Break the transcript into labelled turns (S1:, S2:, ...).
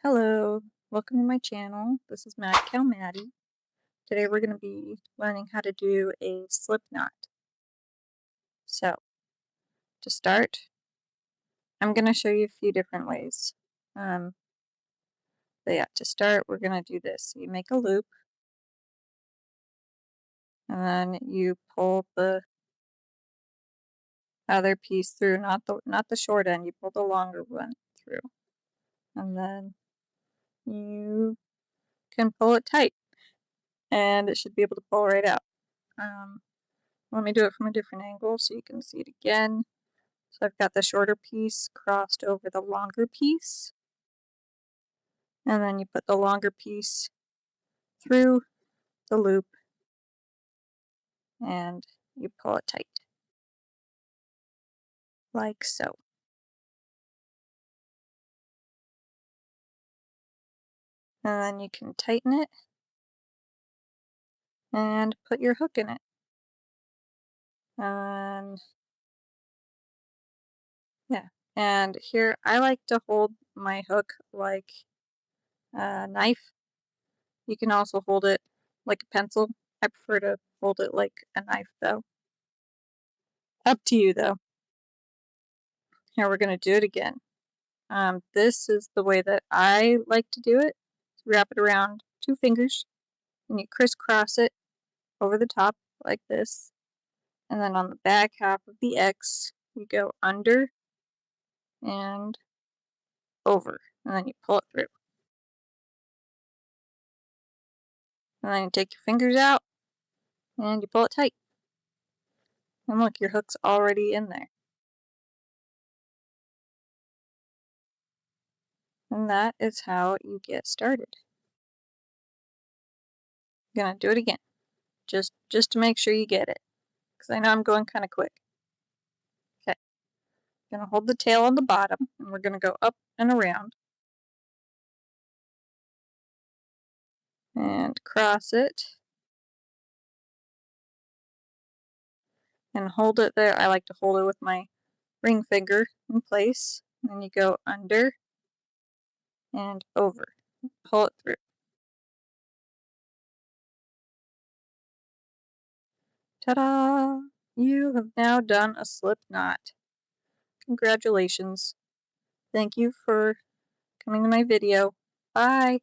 S1: Hello, welcome to my channel. This is Mad Cow Maddie. Today we're going to be learning how to do a slip knot. So, to start, I'm going to show you a few different ways. But yeah, to start, we're going to do this. You make a loop, and then you pull the other piece through, not the short end. You pull the longer one through, and then you can pull it tight, and it should be able to pull right out. Let me do it from a different angle so you can see it again. So I've got the shorter piece crossed over the longer piece, and then you put the longer piece through the loop and you pull it tight, like so. And then you can tighten it and put your hook in it. And yeah, and here I like to hold my hook like a knife. You can also hold it like a pencil. I prefer to hold it like a knife though. Up to you though. Here we're going to do it again. This is the way that I like to do it. Wrap it around 2 fingers and you crisscross it over the top like this. And then on the back half of the X, you go under and over. And then you pull it through. And then you take your fingers out and you pull it tight. And look, your hook's already in there. And that is how you get started. I'm gonna do it again, just to make sure you get it, because I know I'm going kind of quick. Okay, gonna hold the tail on the bottom, and we're gonna go up and around, and cross it, and hold it there. I like to hold it with my ring finger in place. And then you go under and over. Pull it through. Ta-da! You have now done a slip knot. Congratulations. Thank you for coming to my video. Bye!